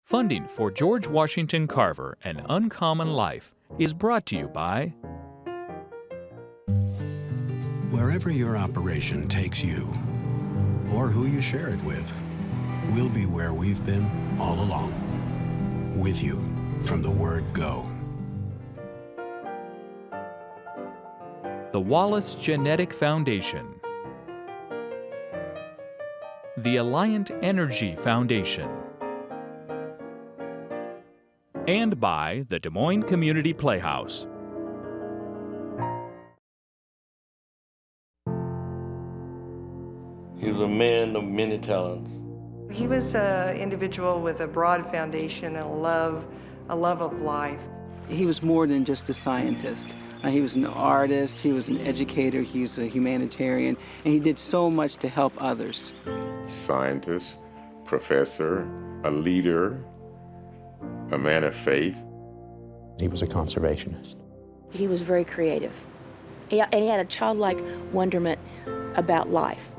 Funding for George Washington Carver, An Uncommon Life, is brought to you by Wherever your operation takes you, or who you share it with, we'll be where we've been all along. With you from the word go. the Wallace Genetic Foundation, the Alliant Energy Foundation, and by the Des Moines Community Playhouse. He was a man of many talents. He was an individual with a broad foundation and a love of life. He was more than just a scientist. He was an artist, he was an educator, he was a humanitarian, and he did so much to help others. Scientist, professor, a leader, a man of faith. He was a conservationist. He was very creative, and he had a childlike wonderment about life.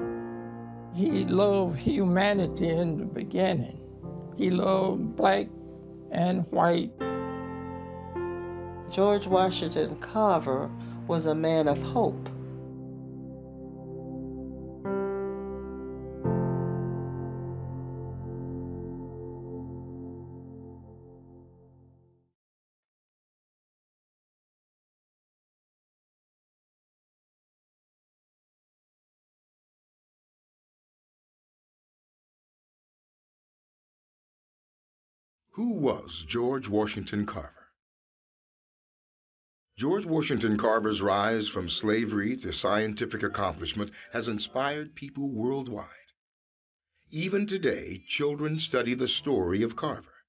He loved humanity in the beginning. He loved black and white. George Washington Carver was a man of hope. Who was George Washington Carver? George Washington Carver's rise from slavery to scientific accomplishment has inspired people worldwide. Even today, children study the story of Carver,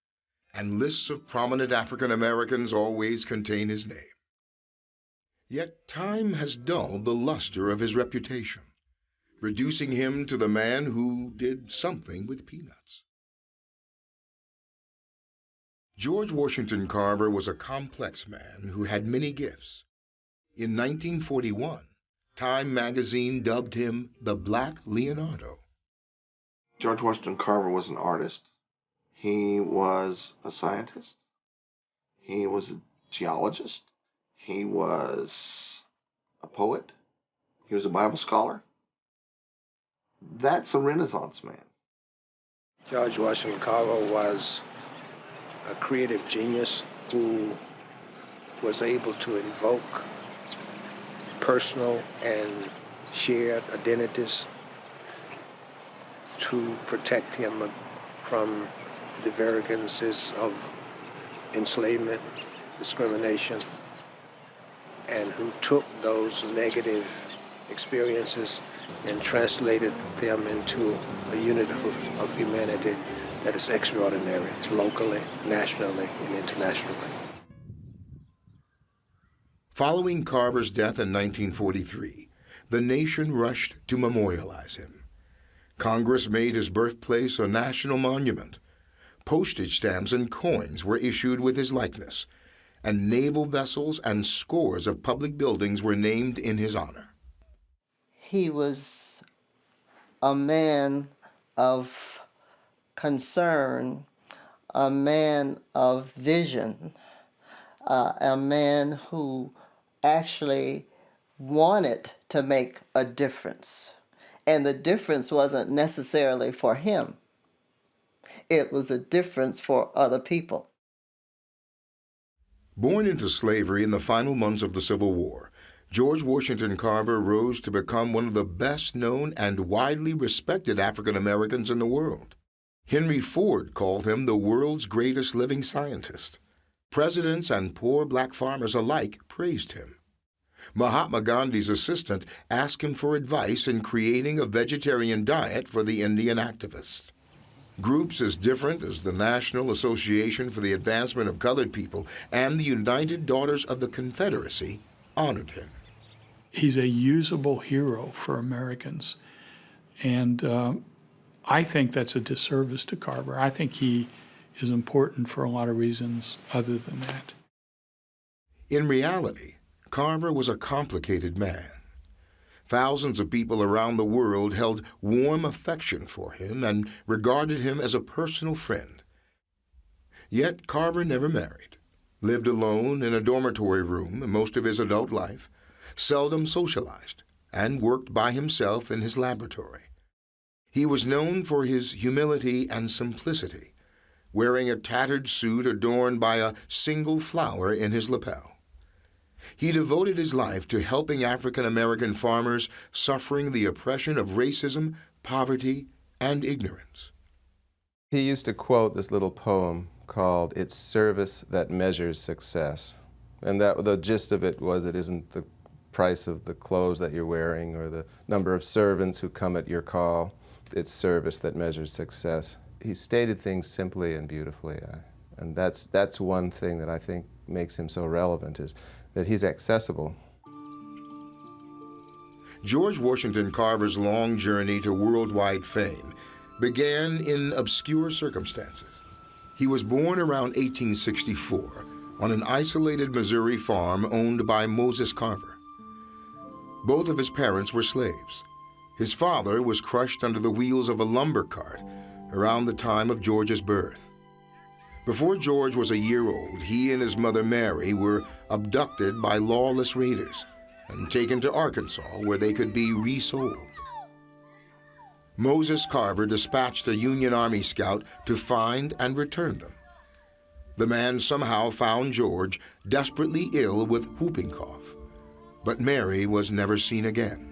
and lists of prominent African Americans always contain his name. Yet time has dulled the luster of his reputation, reducing him to the man who did something with peanuts. George Washington Carver was a complex man who had many gifts. In 1941, Time magazine dubbed him the Black Leonardo. George Washington Carver was an artist. He was a scientist. He was a geologist. He was a poet. He was a Bible scholar. That's a Renaissance man. George Washington Carver was a creative genius who was able to invoke personal and shared identities to protect him from the variances of enslavement, discrimination, and who took those negative experiences and translated them into a unit of humanity that is extraordinary, locally, nationally, and internationally. Following Carver's death in 1943, the nation rushed to memorialize him. Congress made his birthplace a national monument. Postage stamps and coins were issued with his likeness, and naval vessels and scores of public buildings were named in his honor. He was a man of concern, a man of vision, a man who actually wanted to make a difference. And the difference wasn't necessarily for him. It was a difference for other people. Born into slavery in the final months of the Civil War, George Washington Carver rose to become one of the best-known and widely respected African Americans in the world. Henry Ford called him the world's greatest living scientist. Presidents and poor black farmers alike praised him. Mahatma Gandhi's assistant asked him for advice in creating a vegetarian diet for the Indian activists. Groups as different as the National Association for the Advancement of Colored People and the United Daughters of the Confederacy honored him. He's a usable hero for Americans, and I think that's a disservice to Carver. I think he is important for a lot of reasons other than that. In reality, Carver was a complicated man. Thousands of people around the world held warm affection for him and regarded him as a personal friend. Yet Carver never married, lived alone in a dormitory room most of his adult life, seldom socialized, and worked by himself in his laboratory. He was known for his humility and simplicity, wearing a tattered suit adorned by a single flower in his lapel. He devoted his life to helping African American farmers suffering the oppression of racism, poverty, and ignorance. He used to quote this little poem called "It's Service That Measures Success." And that the gist of it was, it isn't the price of the clothes that you're wearing or the number of servants who come at your call. It's service that measures success. He stated things simply and beautifully, and that's one thing that I think makes him so relevant, is that he's accessible. George Washington Carver's long journey to worldwide fame began in obscure circumstances. He was born around 1864 on an isolated Missouri farm owned by Moses Carver. Both of his parents were slaves. His father was crushed under the wheels of a lumber cart around the time of George's birth. Before George was a year old, he and his mother Mary were abducted by lawless raiders and taken to Arkansas, where they could be resold. Moses Carver dispatched a Union Army scout to find and return them. The man somehow found George desperately ill with whooping cough, but Mary was never seen again.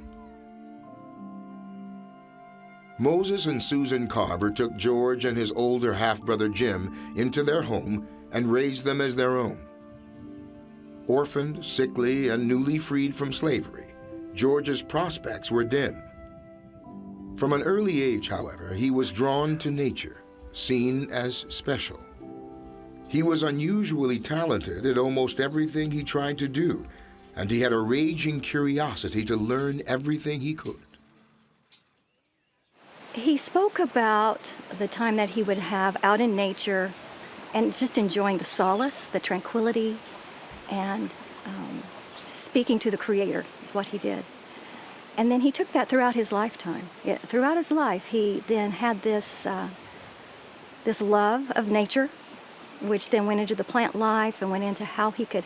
Moses and Susan Carver took George and his older half-brother Jim into their home and raised them as their own. Orphaned, sickly, and newly freed from slavery, George's prospects were dim. From an early age, however, he was drawn to nature, seen as special. He was unusually talented at almost everything he tried to do, and he had a raging curiosity to learn everything he could. He spoke about the time that he would have out in nature and just enjoying the solace, the tranquility, and speaking to the Creator is what he did. And then he took that throughout his lifetime. Throughout his life, he then had this love of nature, which then went into the plant life and went into how he could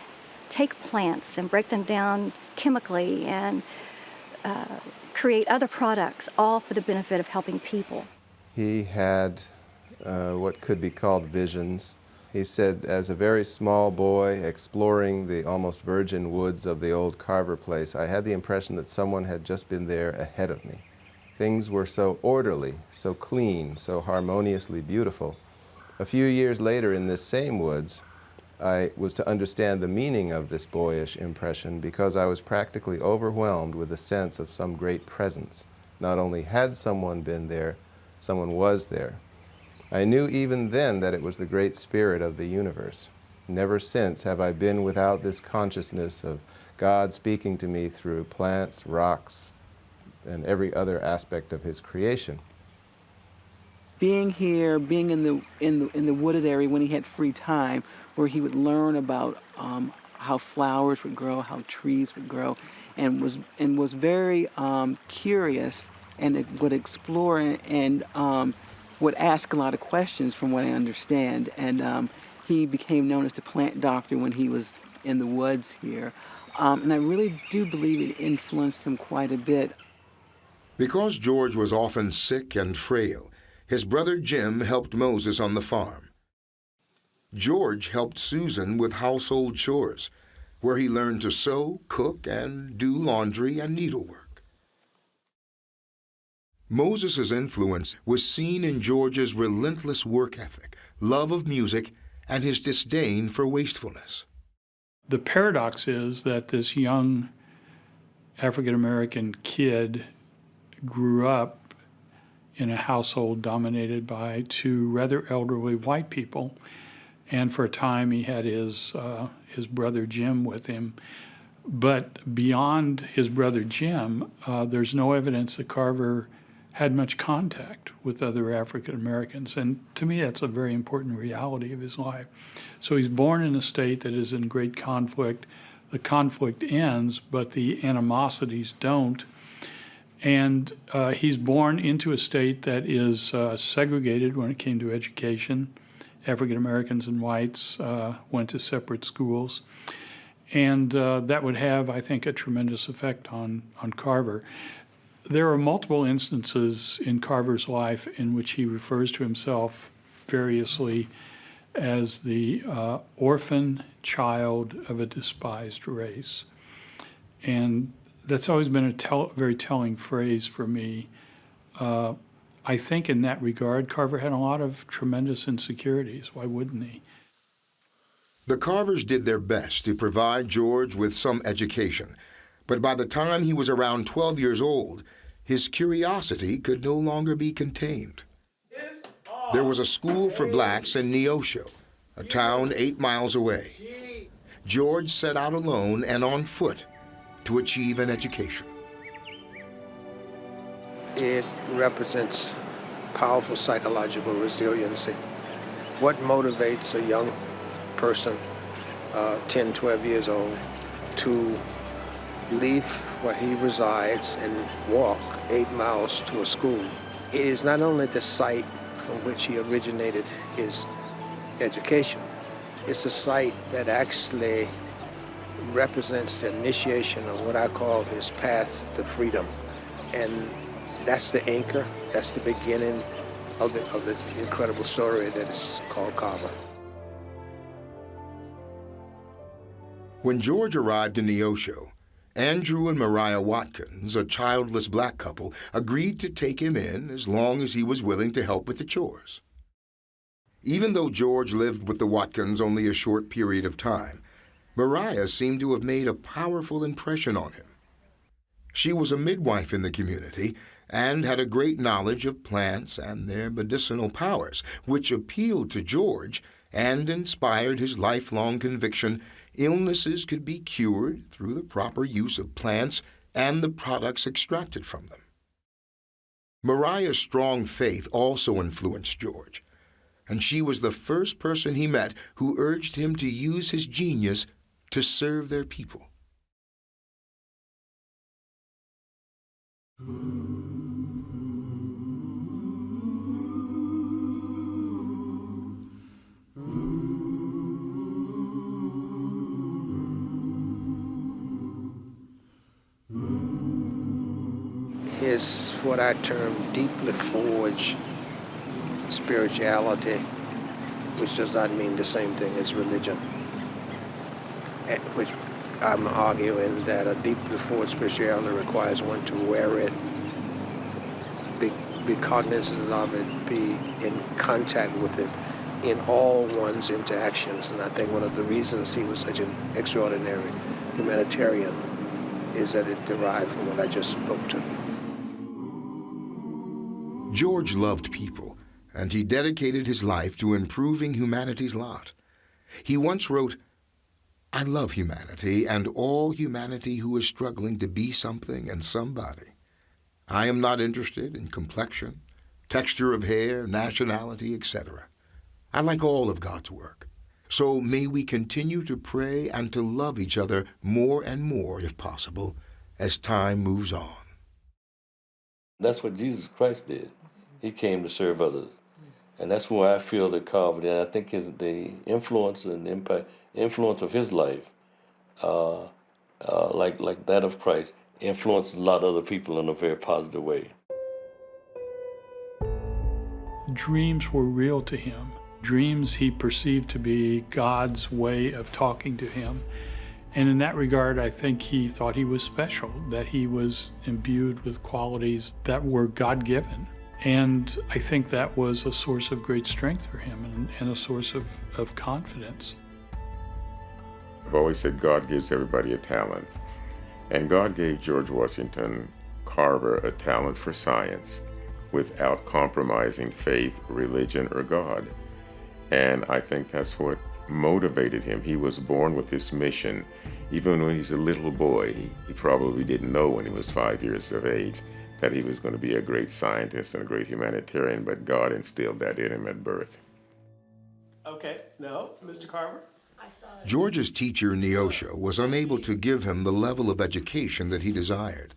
take plants and break them down chemically and create other products, all for the benefit of helping people. He had what could be called visions. He said, as a very small boy exploring the almost virgin woods of the old Carver place, I had the impression that someone had just been there ahead of me. Things were so orderly, so clean, so harmoniously beautiful. A few years later in this same woods, I was to understand the meaning of this boyish impression because I was practically overwhelmed with a sense of some great presence. Not only had someone been there, someone was there. I knew even then that it was the great spirit of the universe. Never since have I been without this consciousness of God speaking to me through plants, rocks, and every other aspect of his creation. Being here, being in the wooded area when he had free time, where he would learn about how flowers would grow, how trees would grow, and was very curious, and would explore and would ask a lot of questions, from what I understand. And he became known as the plant doctor when he was in the woods here. And I really do believe it influenced him quite a bit. Because George was often sick and frail, his brother Jim helped Moses on the farm. George helped Susan with household chores, where he learned to sew, cook, and do laundry and needlework. Moses' influence was seen in George's relentless work ethic, love of music, and his disdain for wastefulness. The paradox is that this young African-American kid grew up in a household dominated by two rather elderly white people, and for a time he had his brother Jim with him. But beyond his brother Jim, there's no evidence that Carver had much contact with other African Americans, and to me that's a very important reality of his life. So he's born in a state that is in great conflict. The conflict ends, but the animosities don't. And he's born into a state that is segregated when it came to education African Americans and whites went to separate schools. And that would have, I think, a tremendous effect on Carver. There are multiple instances in Carver's life in which he refers to himself variously as the orphan child of a despised race. And that's always been a very telling phrase for me. I think in that regard, Carver had a lot of tremendous insecurities. Why wouldn't he? The Carvers did their best to provide George with some education, but by the time he was around 12 years old, his curiosity could no longer be contained. There was a school for blacks in Neosho, a town 8 miles away. George set out alone and on foot to achieve an education. It represents powerful psychological resiliency. What motivates a young person, 10, 12 years old, to leave where he resides and walk 8 miles to a school? It is not only the site from which he originated his education, it's a site that actually represents the initiation of what I call his path to freedom. And that's the anchor, that's the beginning of the incredible story that is called Carver. When George arrived in Neosho, Andrew and Mariah Watkins, a childless black couple, agreed to take him in as long as he was willing to help with the chores. Even though George lived with the Watkins only a short period of time, Mariah seemed to have made a powerful impression on him. She was a midwife in the community and had a great knowledge of plants and their medicinal powers, which appealed to George and inspired his lifelong conviction illnesses could be cured through the proper use of plants and the products extracted from them. Mariah's strong faith also influenced George, and she was the first person he met who urged him to use his genius to serve their people. Is what I term deeply forged spirituality, which does not mean the same thing as religion. Which I'm arguing that a deeply forged spirituality requires one to wear it, be cognizant of it, be in contact with it in all one's interactions. And I think one of the reasons he was such an extraordinary humanitarian is that it derived from what I just spoke to. George loved people, and he dedicated his life to improving humanity's lot. He once wrote, "I love humanity and all humanity who is struggling to be something and somebody. I am not interested in complexion, texture of hair, nationality, etc. I like all of God's work. So may we continue to pray and to love each other more and more, if possible, as time moves on." That's what Jesus Christ did. He came to serve others. And that's why I feel that Carver did. I think the influence and influence of his life, like that of Christ, influenced a lot of other people in a very positive way. Dreams were real to him. Dreams he perceived to be God's way of talking to him. And in that regard, I think he thought he was special, that he was imbued with qualities that were God-given. And I think that was a source of great strength for him and a source of confidence. I've always said God gives everybody a talent. And God gave George Washington Carver a talent for science without compromising faith, religion, or God. And I think that's what motivated him. He was born with this mission. Even when he's a little boy, he probably didn't know when he was 5 years of age that he was going to be a great scientist and a great humanitarian, but God instilled that in him at birth. Okay, now, Mr. Carver? George's teacher, Neosho, was unable to give him the level of education that he desired.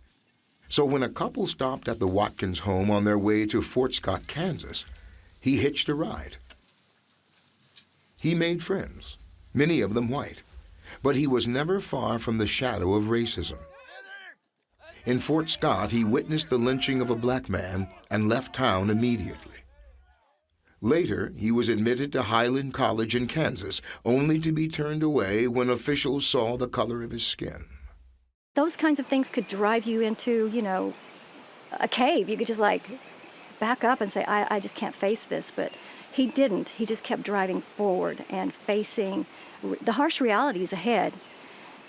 So when a couple stopped at the Watkins home on their way to Fort Scott, Kansas, he hitched a ride. He made friends, many of them white, but he was never far from the shadow of racism. In Fort Scott, he witnessed the lynching of a black man and left town immediately. Later, he was admitted to Highland College in Kansas, only to be turned away when officials saw the color of his skin. Those kinds of things could drive you into, a cave. You could just back up and say, I just can't face this. But he didn't. He just kept driving forward and facing the harsh realities ahead.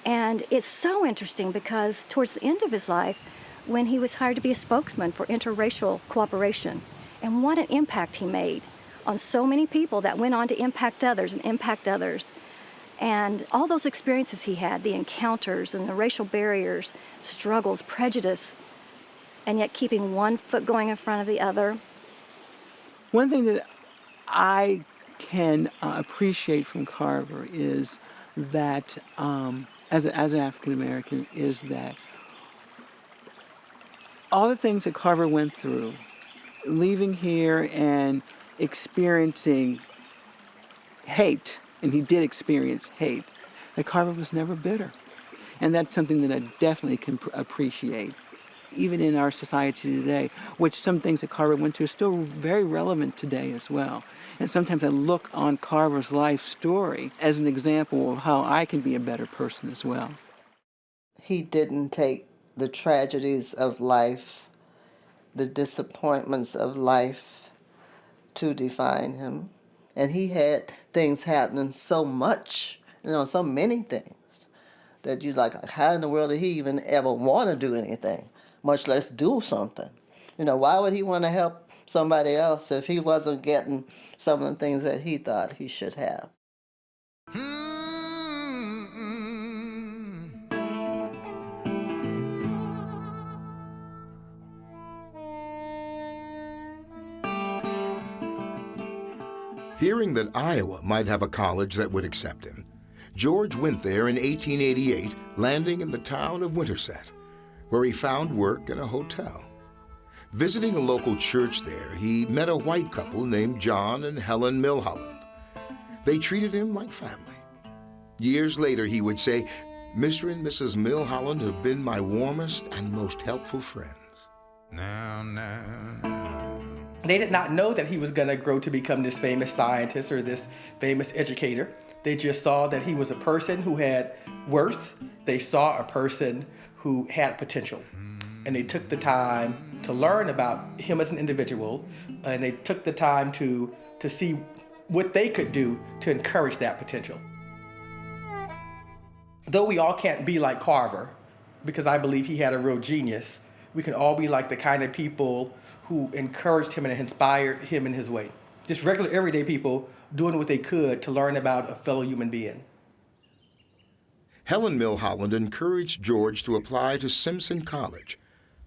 And it's so interesting because towards the end of his life, when he was hired to be a spokesman for interracial cooperation, and what an impact he made on so many people that went on to impact others and impact others. And all those experiences he had, the encounters and the racial barriers, struggles, prejudice, and yet keeping one foot going in front of the other. One thing that I can appreciate from Carver is that, as an African American, is that all the things that Carver went through, leaving here and experiencing hate, and he did experience hate, that Carver was never bitter. And that's something that I definitely can appreciate. Even in our society today, which some things that Carver went through are still very relevant today as well. And sometimes I look on Carver's life story as an example of how I can be a better person as well. He didn't take the tragedies of life, the disappointments of life, to define him. And he had things happening so much, so many things, that you're like, how in the world did he even ever want to do anything, much less do something? Why would he want to help somebody else if he wasn't getting some of the things that he thought he should have? Hearing that Iowa might have a college that would accept him, George went there in 1888, landing in the town of Winterset, where he found work in a hotel. Visiting a local church there, he met a white couple named John and Helen Milholland. They treated him like family. Years later, he would say, "Mr. and Mrs. Milholland have been my warmest and most helpful friends." They did not know that he was going to grow to become this famous scientist or this famous educator. They just saw that he was a person who had worth. They saw a person who had potential. And they took the time to learn about him as an individual, and they took the time to see what they could do to encourage that potential. Though we all can't be like Carver, because I believe he had a real genius, we can all be like the kind of people who encouraged him and inspired him in his way. Just regular, everyday people doing what they could to learn about a fellow human being. Helen Milholland encouraged George to apply to Simpson College,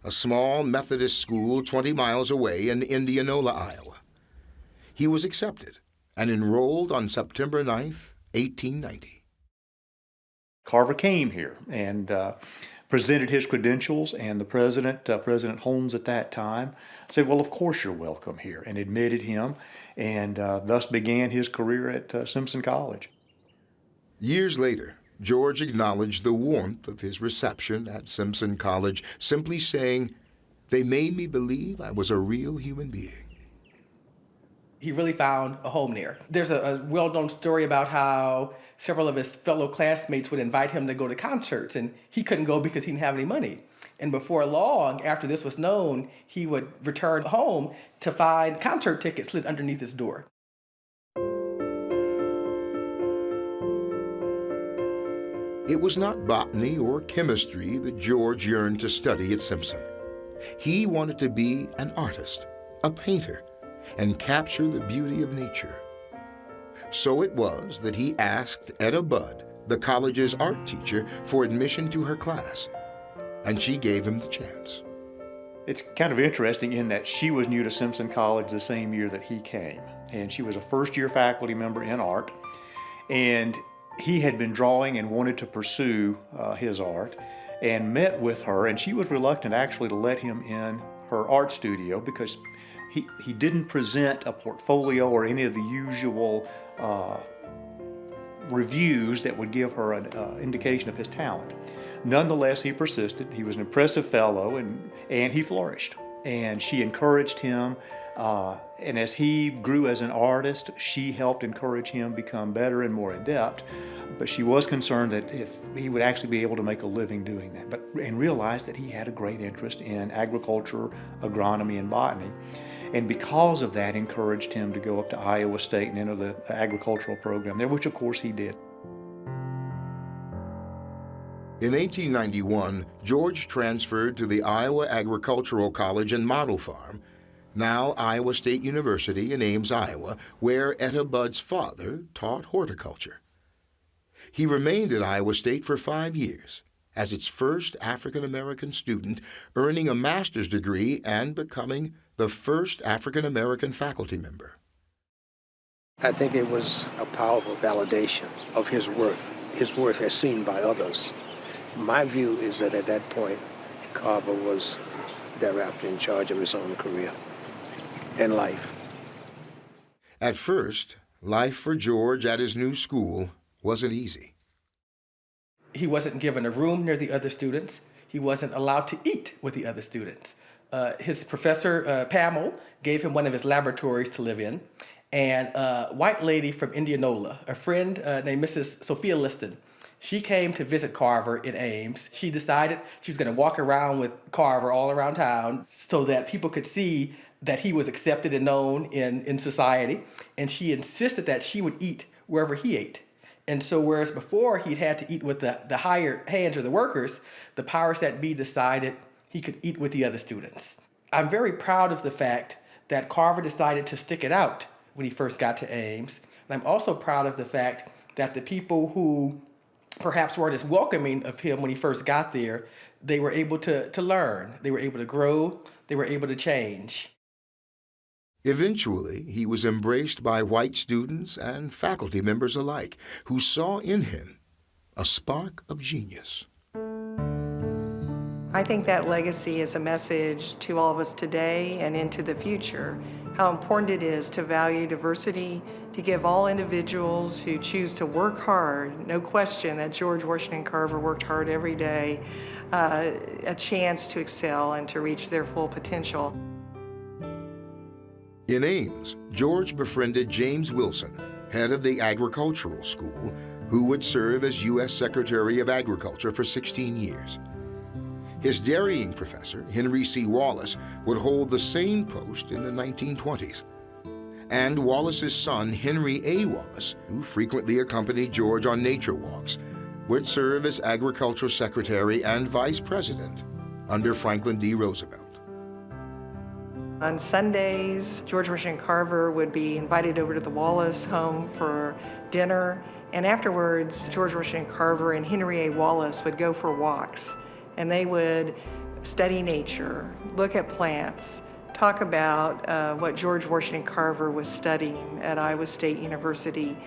a small Methodist school 20 miles away in Indianola, Iowa. He was accepted and enrolled on September 9th, 1890. Carver came here and presented his credentials, and the president, President Holmes at that time, said, "Well, of course you're welcome here," and admitted him, and thus began his career at Simpson College. Years later, George acknowledged the warmth of his reception at Simpson College, simply saying, "They made me believe I was a real human being." He really found a home there. There's a well-known story about how several of his fellow classmates would invite him to go to concerts, and he couldn't go because he didn't have any money. And before long, after this was known, he would return home to find concert tickets slid underneath his door. It was not botany or chemistry that George yearned to study at Simpson. He wanted to be an artist, a painter, and capture the beauty of nature. So it was that he asked Etta Budd, the college's art teacher, for admission to her class, and she gave him the chance. It's kind of interesting in that she was new to Simpson College the same year that he came, and she was a first-year faculty member in art, and he had been drawing and wanted to pursue his art, and met with her, and she was reluctant actually to let him in her art studio because he didn't present a portfolio or any of the usual reviews that would give her an indication of his talent. Nonetheless, he persisted. He was an impressive fellow, and he flourished. And she encouraged him, and as he grew as an artist, she helped encourage him become better and more adept. But she was concerned that if he would actually be able to make a living doing that, and realized that he had a great interest in agriculture, agronomy, and botany. And because of that, encouraged him to go up to Iowa State and enter the agricultural program there, which of course he did. In 1891, George transferred to the Iowa Agricultural College and Model Farm, now Iowa State University in Ames, Iowa, where Etta Budd's father taught horticulture. He remained at Iowa State for 5 years as its first African-American student, earning a master's degree and becoming the first African-American faculty member. I think it was a powerful validation of his worth as seen by others. My view is that at that point, Carver was thereafter in charge of his own career and life. At first, life for George at his new school wasn't easy. He wasn't given a room near the other students. He wasn't allowed to eat with the other students. His professor, Pamela, gave him one of his laboratories to live in. And a white lady from Indianola, a friend named Mrs. Sophia Liston, she came to visit Carver in Ames. She decided she was going to walk around with Carver all around town so that people could see that he was accepted and known in society. And she insisted that she would eat wherever he ate. And so whereas before he'd had to eat with the hired hands or the workers, the powers that be decided he could eat with the other students. I'm very proud of the fact that Carver decided to stick it out when he first got to Ames. And I'm also proud of the fact that the people who perhaps weren't as welcoming of him when he first got there, they were able to learn, they were able to grow, they were able to change. Eventually, he was embraced by white students and faculty members alike, who saw in him a spark of genius. I think that legacy is a message to all of us today and into the future, how important it is to value diversity, to give all individuals who choose to work hard, no question that George Washington Carver worked hard every day, a chance to excel and to reach their full potential. In Ames, George befriended James Wilson, head of the agricultural school, who would serve as U.S. Secretary of Agriculture for 16 years. His dairying professor, Henry C. Wallace, would hold the same post in the 1920s. And Wallace's son, Henry A. Wallace, who frequently accompanied George on nature walks, would serve as agricultural secretary and vice president under Franklin D. Roosevelt. On Sundays, George Washington Carver would be invited over to the Wallace home for dinner, and afterwards, George Washington Carver and Henry A. Wallace would go for walks, and they would study nature, look at plants, talk about what George Washington Carver was studying at Iowa State University.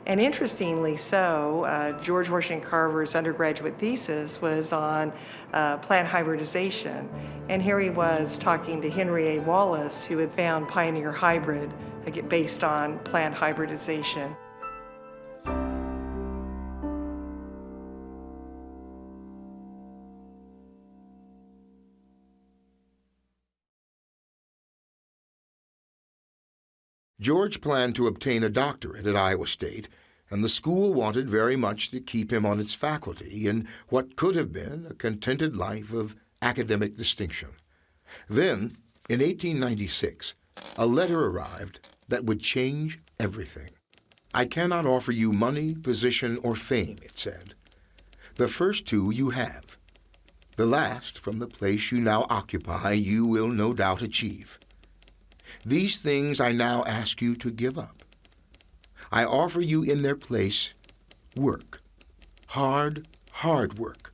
And interestingly so, George Washington Carver's undergraduate thesis was on plant hybridization. And here he was talking to Henry A. Wallace, who had found Pioneer Hybrid based on plant hybridization. George planned to obtain a doctorate at Iowa State, and the school wanted very much to keep him on its faculty in what could have been a contented life of academic distinction. Then, in 1896, a letter arrived that would change everything. "I cannot offer you money, position, or fame," it said. "The first two you have. The last, from the place you now occupy, you will no doubt achieve. These things I now ask you to give up. I offer you in their place work, hard, hard work,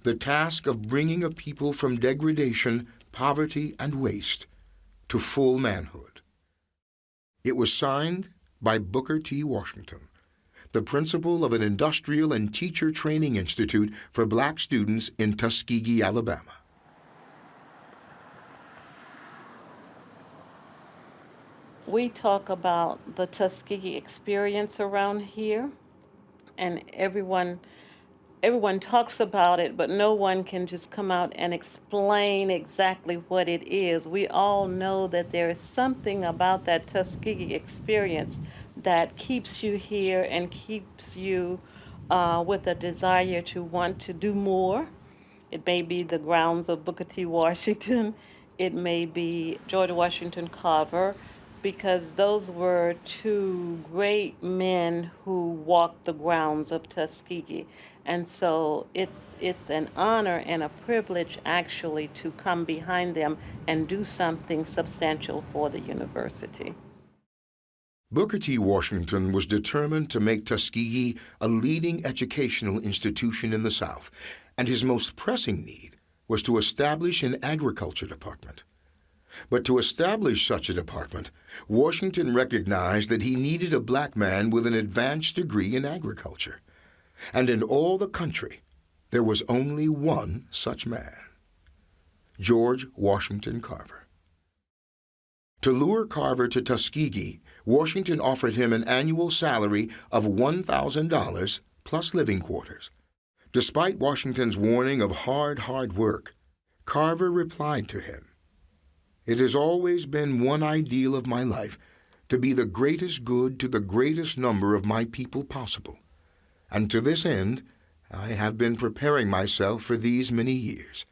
the task of bringing a people from degradation, poverty, and waste to full manhood." It was signed by Booker T. Washington, the principal of an industrial and teacher training institute for black students in Tuskegee, Alabama. We talk about the Tuskegee experience around here, and everyone talks about it, but no one can just come out and explain exactly what it is. We all know that there is something about that Tuskegee experience that keeps you here and keeps you with a desire to want to do more. It may be the grounds of Booker T. Washington. It may be George Washington Carver, because those were two great men who walked the grounds of Tuskegee. And so it's an honor and a privilege actually to come behind them and do something substantial for the university. Booker T. Washington was determined to make Tuskegee a leading educational institution in the South, and his most pressing need was to establish an agriculture department. But to establish such a department, Washington recognized that he needed a black man with an advanced degree in agriculture. And in all the country, there was only one such man, George Washington Carver. To lure Carver to Tuskegee, Washington offered him an annual salary of $1,000 plus living quarters. Despite Washington's warning of hard work, Carver replied to him, "It has always been one ideal of my life to be the greatest good to the greatest number of my people possible. And to this end, I have been preparing myself for these many years,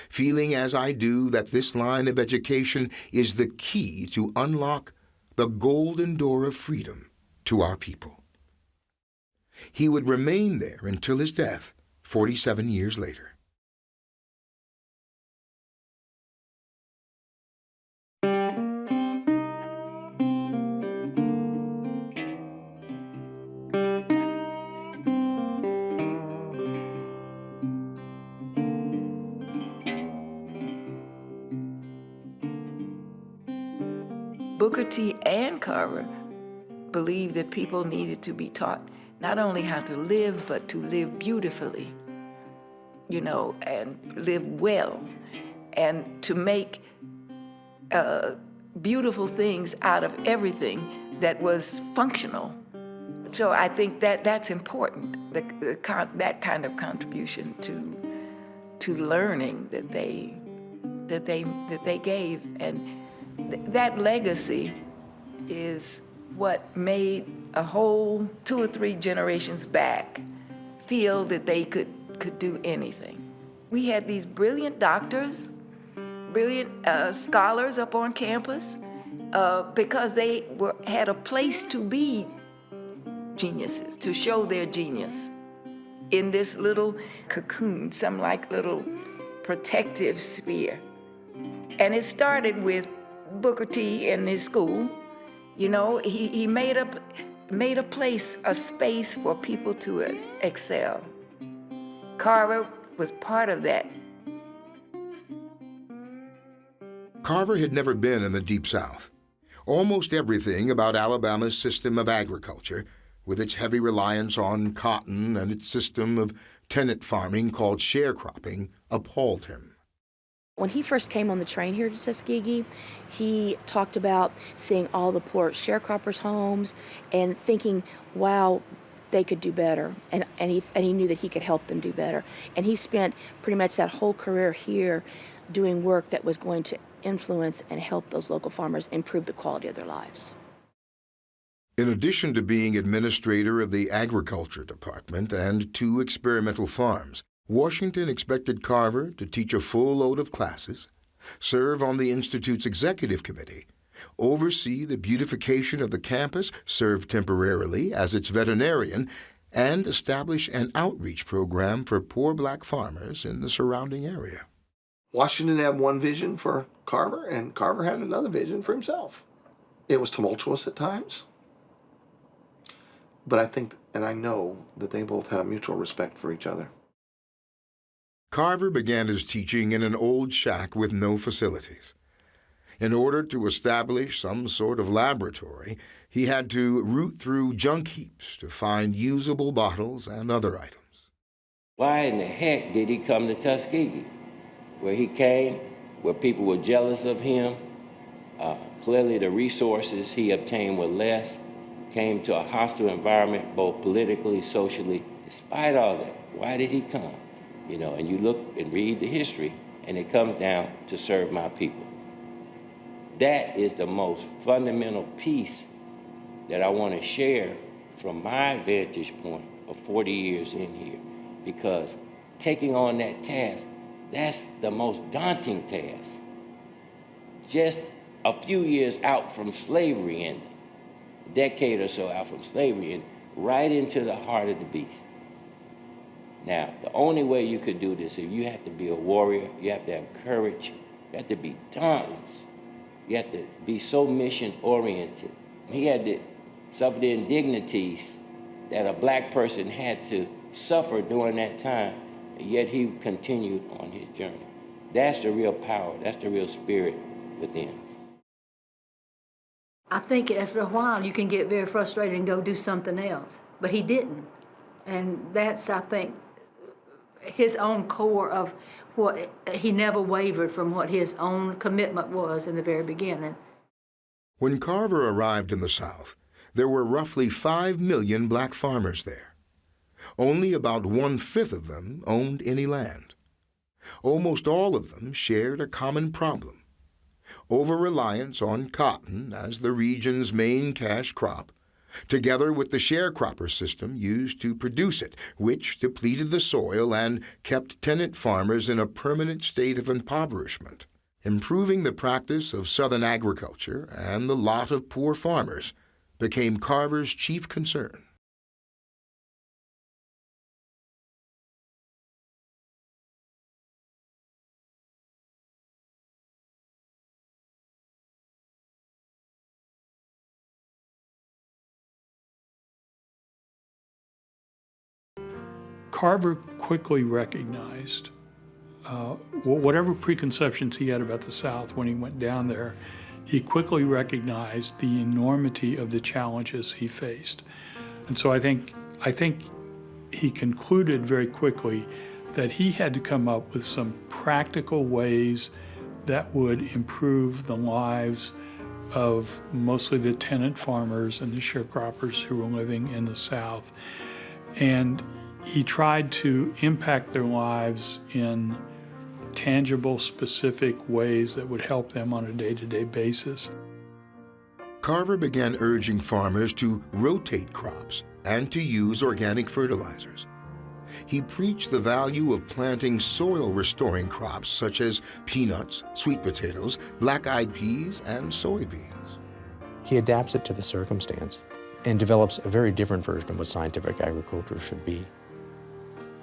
feeling as I do that this line of education is the key to unlock the golden door of freedom to our people." He would remain there until his death 47 years later. Booker T. and Carver believed that people needed to be taught not only how to live, but to live beautifully, and live well, and to make beautiful things out of everything that was functional. So I think that's important, that kind of contribution to learning that they gave, and that legacy is what made a whole 2 or 3 generations back feel that they could do anything. We had these brilliant doctors, brilliant scholars up on campus because they had a place to be geniuses, to show their genius in this little cocoon, some like little protective sphere. And it started with Booker T and his school. He made a place, a space for people to excel. Carver was part of that. Carver had never been in the Deep South. Almost everything about Alabama's system of agriculture, with its heavy reliance on cotton and its system of tenant farming called sharecropping, appalled him. When he first came on the train here to Tuskegee, he talked about seeing all the poor sharecroppers' homes and thinking, wow, they could do better. And he knew that he could help them do better. And he spent pretty much that whole career here doing work that was going to influence and help those local farmers improve the quality of their lives. In addition to being administrator of the agriculture department and 2 experimental farms, Washington expected Carver to teach a full load of classes, serve on the Institute's executive committee, oversee the beautification of the campus, serve temporarily as its veterinarian, and establish an outreach program for poor black farmers in the surrounding area. Washington had one vision for Carver, and Carver had another vision for himself. It was tumultuous at times, but I think, and I know, that they both had a mutual respect for each other. Carver began his teaching in an old shack with no facilities. In order to establish some sort of laboratory, he had to root through junk heaps to find usable bottles and other items. Why in the heck did he come to Tuskegee? Where he came, where people were jealous of him, clearly the resources he obtained were less, came to a hostile environment, both politically, socially. Despite all that, why did he come? You know, and you look and read the history, and it comes down to serve my people. That is the most fundamental piece that I want to share from my vantage point of 40 years in here, because taking on that task, that's the most daunting task. Just a few years out from slavery ending, a decade or so out from slavery, and right into the heart of the beast. Now, the only way you could do this is you have to be a warrior, you have to have courage, you have to be dauntless, you have to be so mission-oriented. He had to suffer the indignities that a black person had to suffer during that time, and yet he continued on his journey. That's the real power, that's the real spirit within. I think after a while you can get very frustrated and go do something else, but he didn't. And that's, I think, his own core of what he never wavered from what his own commitment was in the very beginning. When Carver arrived in the South, there were roughly 5 million black farmers there. Only about 1/5 of them owned any land. Almost all of them shared a common problem: over-reliance on cotton as the region's main cash crop, together with the sharecropper system used to produce it, which depleted the soil and kept tenant farmers in a permanent state of impoverishment. Improving the practice of Southern agriculture and the lot of poor farmers became Carver's chief concern. Carver quickly recognized whatever preconceptions he had about the South when he went down there, he quickly recognized the enormity of the challenges he faced. And so I think he concluded very quickly that he had to come up with some practical ways that would improve the lives of mostly the tenant farmers and the sharecroppers who were living in the South. And he tried to impact their lives in tangible, specific ways that would help them on a day-to-day basis. Carver began urging farmers to rotate crops and to use organic fertilizers. He preached the value of planting soil-restoring crops such as peanuts, sweet potatoes, black-eyed peas, and soybeans. He adapts it to the circumstance and develops a very different version of what scientific agriculture should be.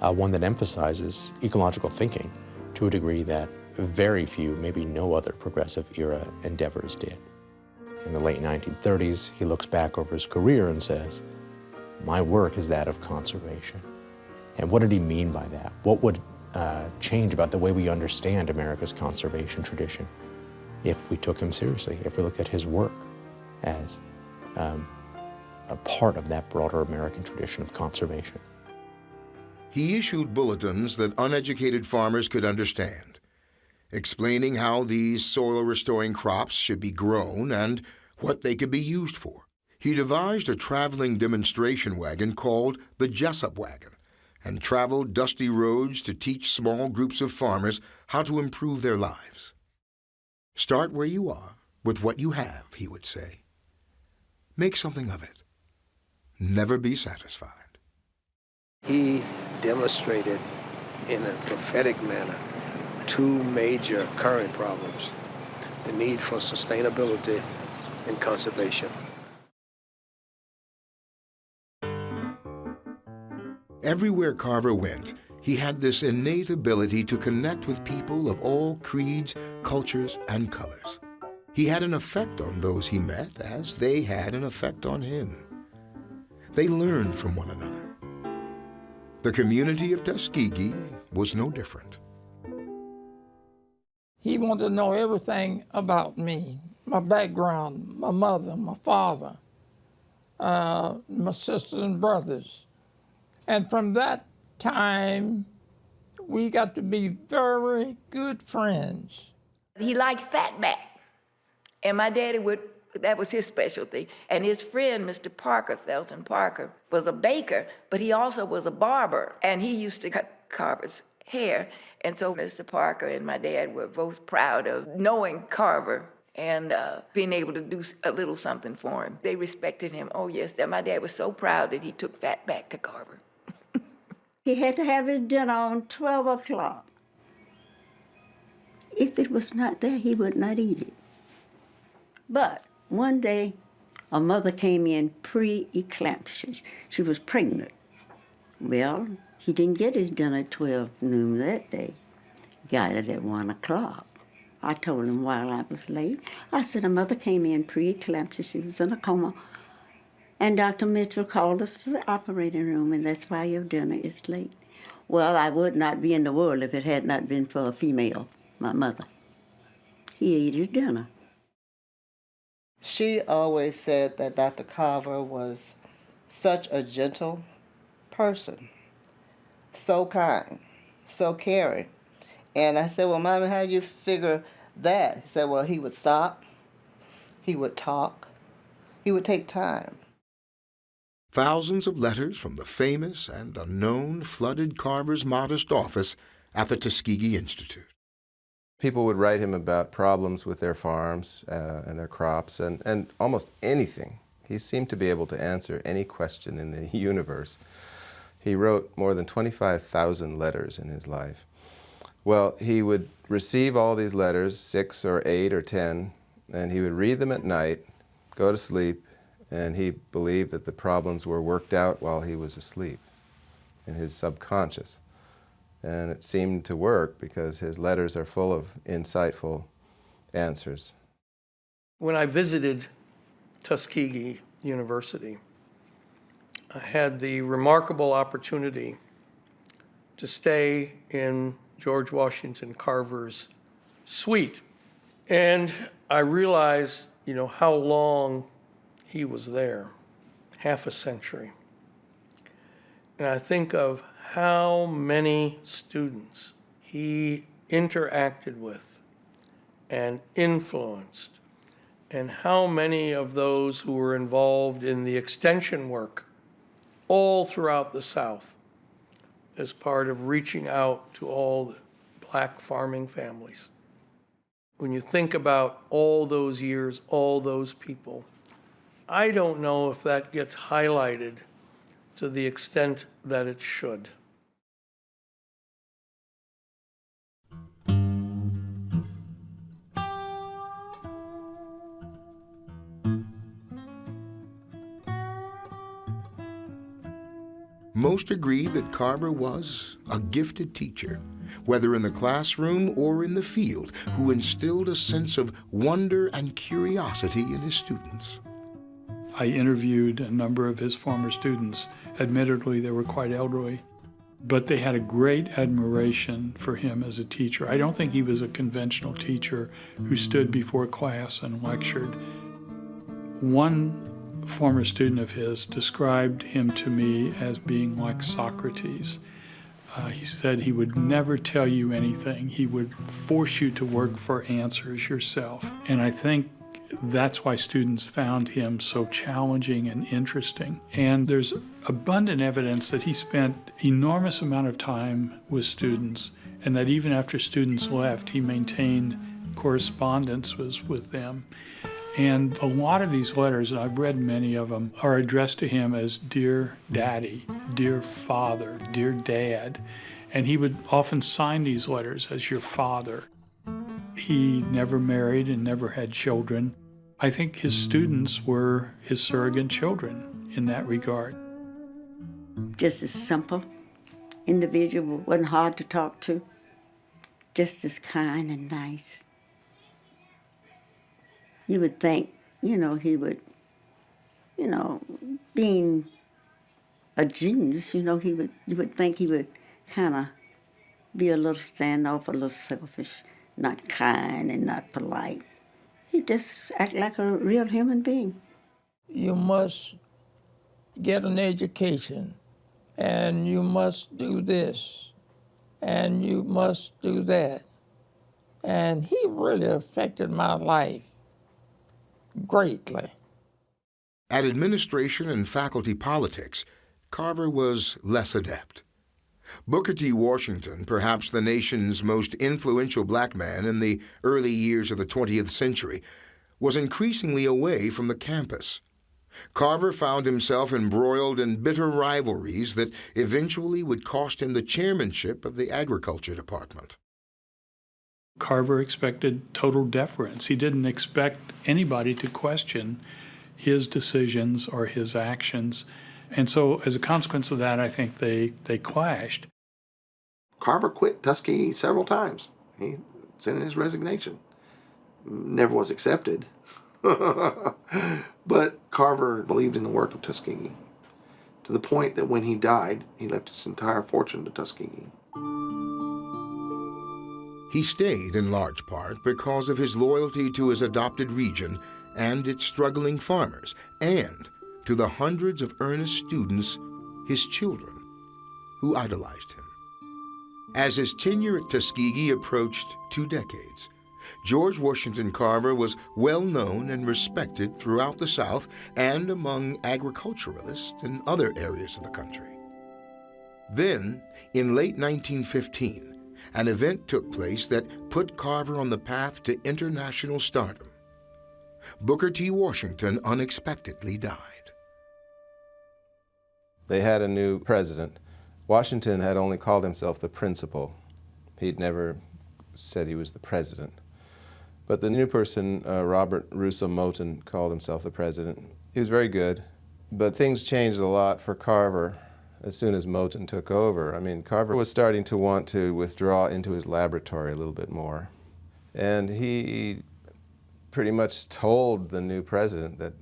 One that emphasizes ecological thinking to a degree that very few, maybe no other progressive era endeavors did. In the late 1930s, he looks back over his career and says, "My work is that of conservation." And what did he mean by that? What would change about the way we understand America's conservation tradition if we took him seriously, if we looked at his work as a part of that broader American tradition of conservation? He issued bulletins that uneducated farmers could understand, explaining how these soil-restoring crops should be grown and what they could be used for. He devised a traveling demonstration wagon called the Jessup Wagon and traveled dusty roads to teach small groups of farmers how to improve their lives. Start where you are with what you have, he would say. Make something of it. Never be satisfied. He demonstrated in a prophetic manner two major current problems: the need for sustainability and conservation. Everywhere Carver went, he had this innate ability to connect with people of all creeds, cultures, and colors. He had an effect on those he met as they had an effect on him. They learned from one another. The community of Tuskegee was no different. He wanted to know everything about me, my background, my mother, my father, my sisters and brothers. And from that time, we got to be very good friends. He liked fatback. And my daddy would That was his specialty. And his friend, Mr. Parker, Felton Parker, was a baker, but he also was a barber. And he used to cut Carver's hair. And so Mr. Parker and my dad were both proud of knowing Carver and being able to do a little something for him. They respected him. Oh, yes. My dad was so proud that he took Fat back to Carver. He had to have his dinner on 12 o'clock. If it was not there, he would not eat it. But one day, a mother came in pre-eclampsia. She was pregnant. Well, he didn't get his dinner at 12 noon that day. Got it at 1 o'clock. I told him while I was late, I said, a mother came in pre-eclampsia. She was in a coma. And Dr. Mitchell called us to the operating room, and that's why your dinner is late. Well, I would not be in the world if it had not been for a female, my mother. He ate his dinner. She always said that Dr. Carver was such a gentle person, so kind, so caring. And I said, well, Mommy, how do you figure that? He said, well, he would stop, he would talk, he would take time. Thousands of letters from the famous and unknown flooded Carver's modest office at the Tuskegee Institute. People would write him about problems with their farms and their crops and almost anything. He seemed to be able to answer any question in the universe. He wrote more than 25,000 letters in his life. Well, he would receive all these letters, 6 or 8 or 10, and he would read them at night, go to sleep, and he believed that the problems were worked out while he was asleep in his subconscious. And it seemed to work because his letters are full of insightful answers. When I visited Tuskegee University, I had the remarkable opportunity to stay in George Washington Carver's suite. And I realized, how long he was there, half a century. And I think of how many students he interacted with and influenced, and how many of those who were involved in the extension work all throughout the South as part of reaching out to all the black farming families. When you think about all those years, all those people, I don't know if that gets highlighted to the extent that it should. Most agree that Carver was a gifted teacher, whether in the classroom or in the field, who instilled a sense of wonder and curiosity in his students. I interviewed a number of his former students. Admittedly, they were quite elderly, but they had a great admiration for him as a teacher. I don't think he was a conventional teacher who stood before class and lectured. One former student of his described him to me as being like Socrates. He said he would never tell you anything. He would force you to work for answers yourself. And I think that's why students found him so challenging and interesting. And there's abundant evidence that he spent enormous amount of time with students, and that even after students left, he maintained correspondence with them. And a lot of these letters, and I've read many of them, are addressed to him as Dear Daddy, Dear Father, Dear Dad. And he would often sign these letters as your father. He never married and never had children. I think his students were his surrogate children in that regard. Just a simple individual, wasn't hard to talk to, just as kind and nice. You would think, he would, being a genius, you would think he would kind of be a little standoff, a little selfish, not kind and not polite. He just acted like a real human being. You must get an education, and you must do this, and you must do that. And he really affected my life. greatly. At administration and faculty politics, Carver was less adept. Booker T. Washington, perhaps the nation's most influential black man in the early years of the 20th century, was increasingly away from the campus. Carver found himself embroiled in bitter rivalries that eventually would cost him the chairmanship of the Agriculture Department. Carver expected total deference. He didn't expect anybody to question his decisions or his actions. And so as a consequence of that, I think they clashed. Carver quit Tuskegee several times. He sent in his resignation. Never was accepted. But Carver believed in the work of Tuskegee, to the point that when he died, he left his entire fortune to Tuskegee. He stayed in large part because of his loyalty to his adopted region and its struggling farmers, and to the hundreds of earnest students, his children, who idolized him. As his tenure at Tuskegee approached 2 decades, George Washington Carver was well known and respected throughout the South and among agriculturalists in other areas of the country. Then, in late 1915, an event took place that put Carver on the path to international stardom. Booker T. Washington unexpectedly died. They had a new president. Washington had only called himself the principal. He'd never said he was the president. But the new person, Robert Russo Moton, called himself the president. He was very good, but things changed a lot for Carver as soon as Moton took over. I mean, Carver was starting to want to withdraw into his laboratory a little bit more. And he pretty much told the new president that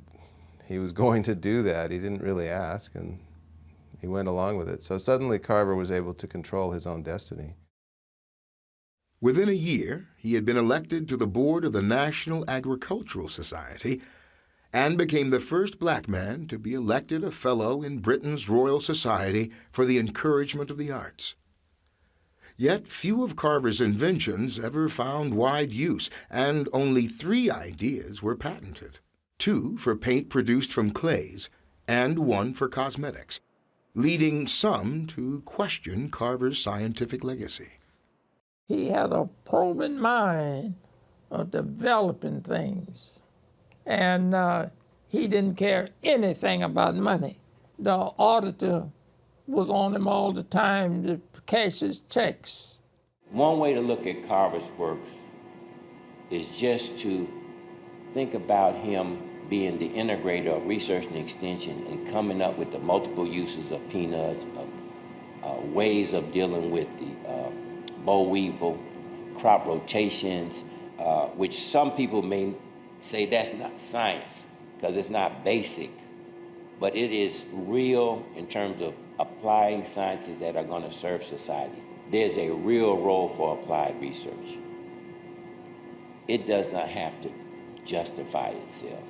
he was going to do that. He didn't really ask, and he went along with it. So suddenly Carver was able to control his own destiny. Within a year, he had been elected to the board of the National Agricultural Society and became the first black man to be elected a fellow in Britain's Royal Society for the Encouragement of the Arts. Yet few of Carver's inventions ever found wide use, and only 3 ideas were patented: 2 for paint produced from clays, and 1 for cosmetics, leading some to question Carver's scientific legacy. He had a probing mind of developing things, and he didn't care anything about money. The auditor was on him all the time to cash his checks. One way to look at Carver's works is just to think about him being the integrator of research and extension and coming up with the multiple uses of peanuts, of ways of dealing with the boll weevil, crop rotations, which some people may say that's not science because it's not basic, but it is real in terms of applying sciences that are going to serve society. There's a real role for applied research. It does not have to justify itself.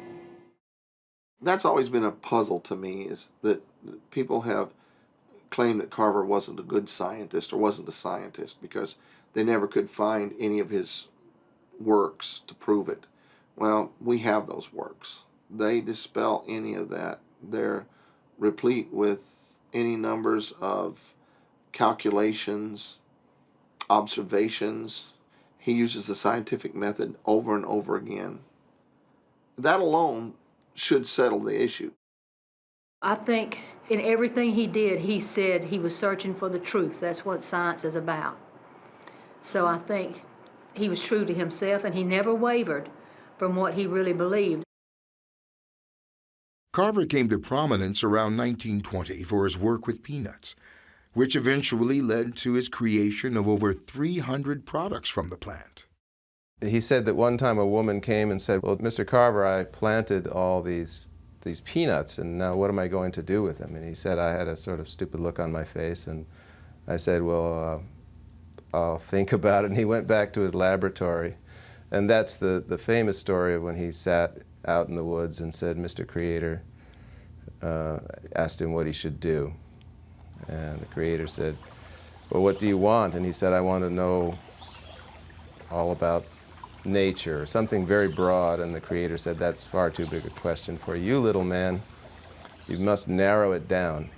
That's always been a puzzle to me, is that people have claimed that Carver wasn't a good scientist or wasn't a scientist because they never could find any of his works to prove it. Well, we have those works. They dispel any of that. They're replete with any numbers of calculations, observations. He uses the scientific method over and over again. That alone should settle the issue. I think in everything he did, he said he was searching for the truth. That's what science is about. So I think he was true to himself, and he never wavered from what he really believed. Carver came to prominence around 1920 for his work with peanuts, which eventually led to his creation of over 300 products from the plant. He said that one time a woman came and said, "Well, Mr. Carver, I planted all these peanuts, and now what am I going to do with them?" And he said, I had a sort of stupid look on my face, and I said, "Well, I'll think about it." And he went back to his laboratory. And that's the famous story of when he sat out in the woods and said, "Mr. Creator," asked him what he should do. And the Creator said, "Well, what do you want?" And he said, "I want to know all about nature, something very broad, and the Creator said, that's far too big a question for you, little man. You must narrow it down,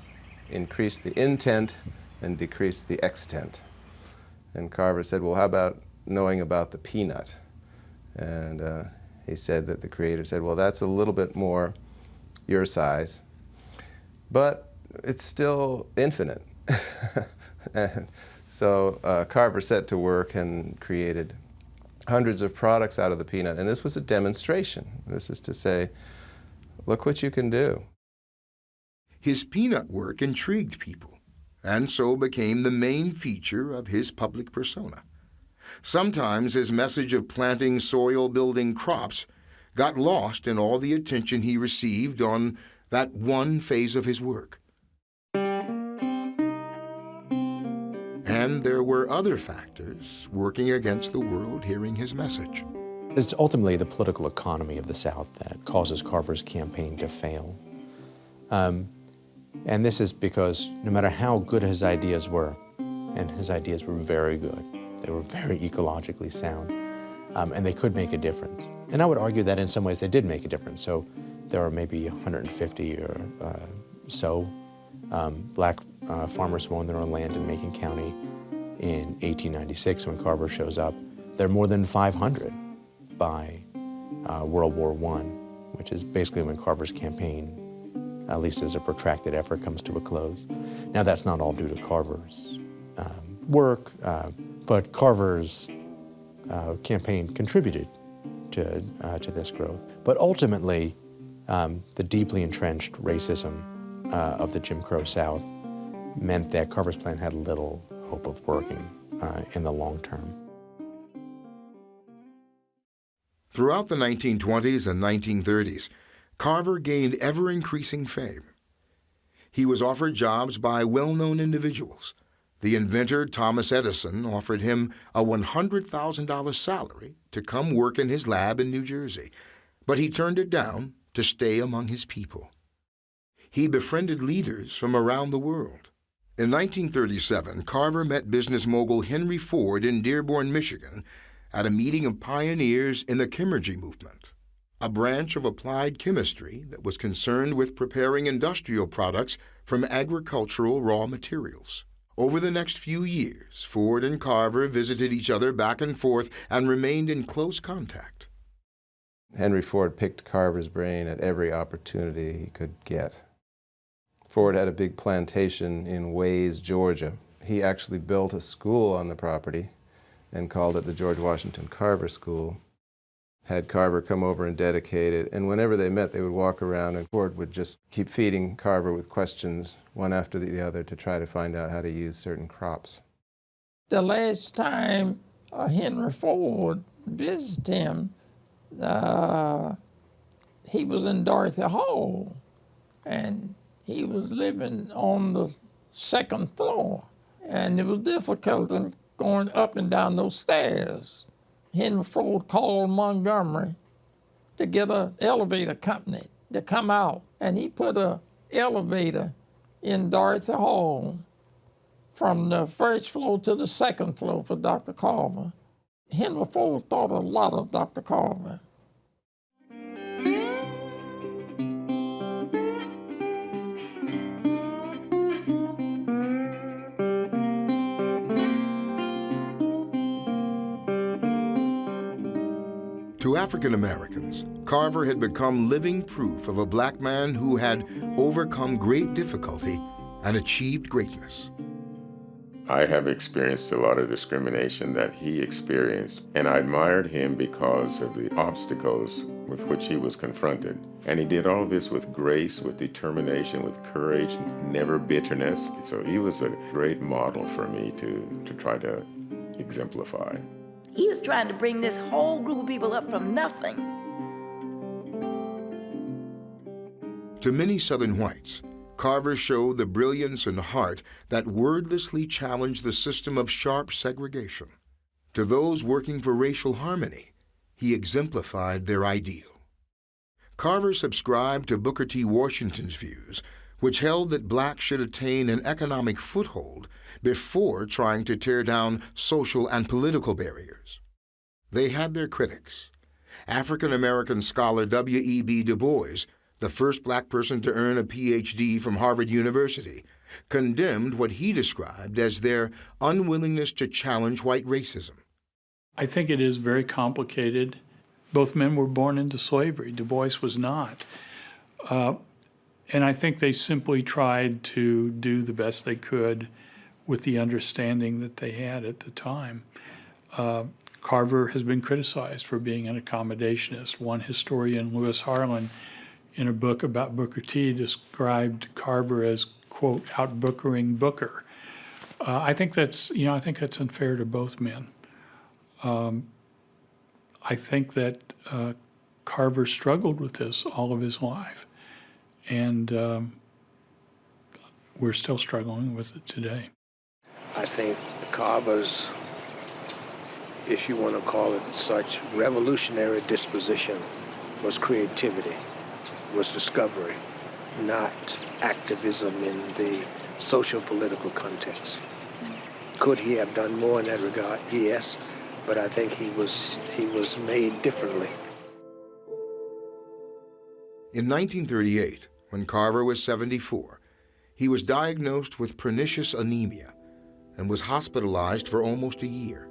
increase the intent and decrease the extent. And Carver said, well, how about knowing about the peanut? And he said that the Creator said, well, that's a little bit more your size, but it's still infinite. And so Carver set to work and created hundreds of products out of the peanut, and this was a demonstration. This is to say, look what you can do. His peanut work intrigued people, and so became the main feature of his public persona. Sometimes his message of planting soil-building crops got lost in all the attention he received on that one phase of his work. And there were other factors working against the world hearing his message. It's ultimately the political economy of the South that causes Carver's campaign to fail. And this is because no matter how good his ideas were, and his ideas were very good, they were very ecologically sound, and they could make a difference. And I would argue that in some ways they did make a difference. So there are maybe 150 or so black farmers who own their own land in Macon County in 1896 when Carver shows up. There are more than 500 by World War I, which is basically when Carver's campaign, at least as a protracted effort, comes to a close. Now that's not all due to Carver's work, but Carver's campaign contributed to this growth. But ultimately, the deeply entrenched racism of the Jim Crow South meant that Carver's plan had little hope of working in the long term. Throughout the 1920s and 1930s, Carver gained ever-increasing fame. He was offered jobs by well-known individuals. The inventor Thomas Edison offered him a $100,000 salary to come work in his lab in New Jersey, but he turned it down to stay among his people. He befriended leaders from around the world. In 1937, Carver met business mogul Henry Ford in Dearborn, Michigan, at a meeting of pioneers in the chemurgy movement, a branch of applied chemistry that was concerned with preparing industrial products from agricultural raw materials. Over the next few years, Ford and Carver visited each other back and forth and remained in close contact. Henry Ford picked Carver's brain at every opportunity he could get. Ford had a big plantation in Wayne, Georgia. He actually built a school on the property and called it the George Washington Carver School. Had Carver come over and dedicate it, and whenever they met, they would walk around, and Ford would just keep feeding Carver with questions, one after the other, to try to find out how to use certain crops. The last time Henry Ford visited him, he was in Dorothy Hall, and he was living on the second floor, and it was difficult in going up and down those stairs. Henry Ford called Montgomery to get an elevator company to come out, and he put an elevator in Dorothy Hall from the first floor to the second floor for Dr. Carver. Henry Ford thought a lot of Dr. Carver. To African Americans, Carver had become living proof of a black man who had overcome great difficulty and achieved greatness. I have experienced a lot of discrimination that he experienced, and I admired him because of the obstacles with which he was confronted. And he did all this with grace, with determination, with courage, never bitterness. So he was a great model for me to try to exemplify. He was trying to bring this whole group of people up from nothing. To many Southern whites, Carver showed the brilliance and heart that wordlessly challenged the system of sharp segregation. To those working for racial harmony, he exemplified their ideal. Carver subscribed to Booker T. Washington's views, which held that blacks should attain an economic foothold before trying to tear down social and political barriers. They had their critics. African-American scholar W.E.B. Du Bois, the first black person to earn a Ph.D. from Harvard University, condemned what he described as their unwillingness to challenge white racism. I think it is very complicated. Both men were born into slavery. Du Bois was not. And I think they simply tried to do the best they could with the understanding that they had at the time. Carver has been criticized for being an accommodationist. One historian, Lewis Harlan, in a book about Booker T, described Carver as, quote, out-bookering Booker. I think that's unfair to both men. I think that Carver struggled with this all of his life, and we're still struggling with it today. I think Carver's, if you want to call it such, revolutionary disposition was creativity, was discovery, not activism in the social political context. Could he have done more in that regard? Yes, but I think he was made differently. In 1938, when Carver was 74, he was diagnosed with pernicious anemia and was hospitalized for almost a year.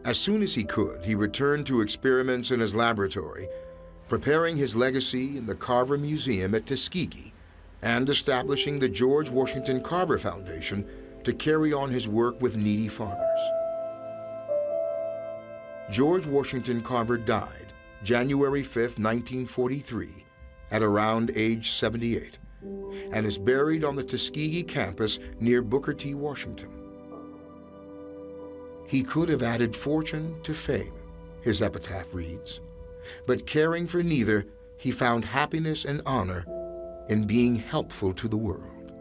As soon as he could, he returned to experiments in his laboratory, preparing his legacy in the Carver Museum at Tuskegee and establishing the George Washington Carver Foundation to carry on his work with needy farmers. George Washington Carver died January 5, 1943, at around age 78, and is buried on the Tuskegee campus near Booker T. Washington. He could have added fortune to fame, his epitaph reads, but caring for neither, he found happiness and honor in being helpful to the world.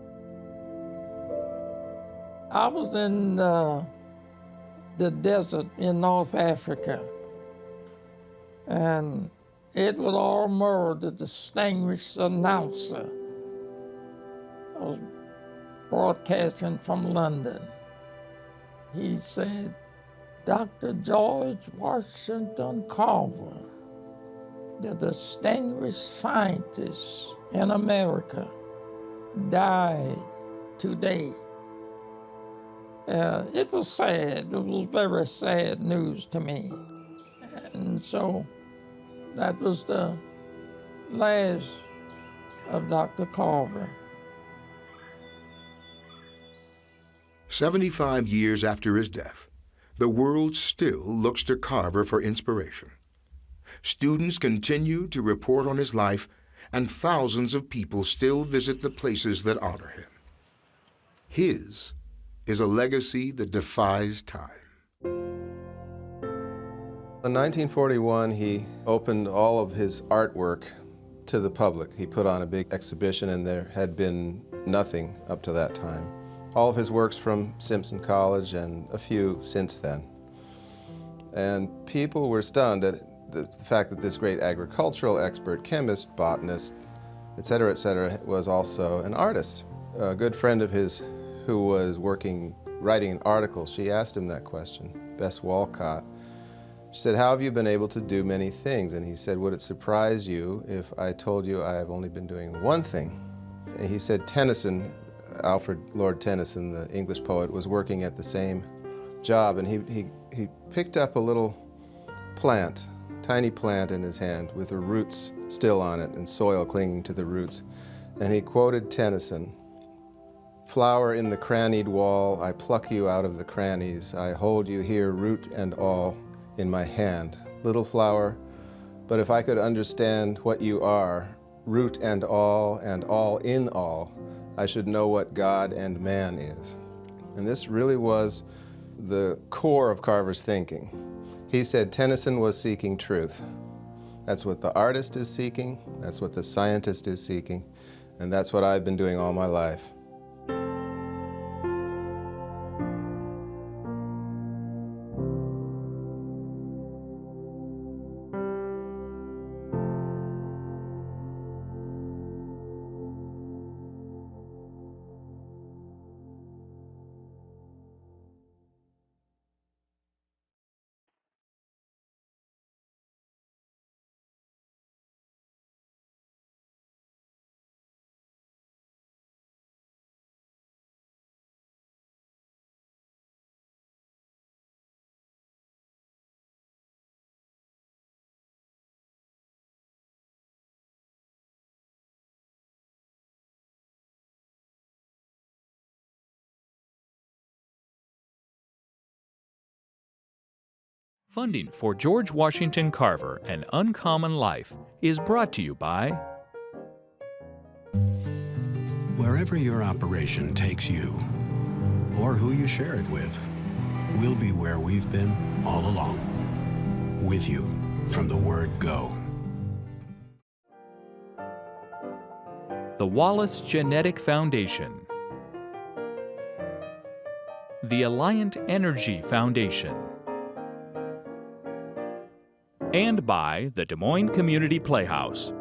I was in the desert in North Africa, and Edward R. Murray, the distinguished announcer, was broadcasting from London. He said, Dr. George Washington Carver, the distinguished scientist in America, died today. It was sad. It was very sad news to me. And so that was the last of Dr. Carver. 75 years after his death, the world still looks to Carver for inspiration. Students continue to report on his life, and thousands of people still visit the places that honor him. His is a legacy that defies time. In 1941, he opened all of his artwork to the public. He put on a big exhibition, and there had been nothing up to that time. All of his works from Simpson College and a few since then. And people were stunned at the fact that this great agricultural expert, chemist, botanist, et cetera, was also an artist. A good friend of his who was writing an article, she asked him that question, Bess Walcott. She said, how have you been able to do many things? And he said, would it surprise you if I told you I have only been doing one thing? And he said Tennyson, Alfred Lord Tennyson, the English poet, was working at the same job, and he picked up a little plant, tiny plant in his hand with the roots still on it and soil clinging to the roots. And he quoted Tennyson, flower in the crannied wall, I pluck you out of the crannies, I hold you here, root and all, in my hand. Little flower, but if I could understand what you are, root and all in all, I should know what God and man is. And this really was the core of Carver's thinking. He said Tennyson was seeking truth. That's what the artist is seeking, that's what the scientist is seeking, and that's what I've been doing all my life. Funding for George Washington Carver, An Uncommon Life is brought to you by Wherever your operation takes you, or who you share it with, we'll be where we've been all along. With you from the word go. the Wallace Genetic Foundation, the Alliant Energy Foundation, and by the Des Moines Community Playhouse.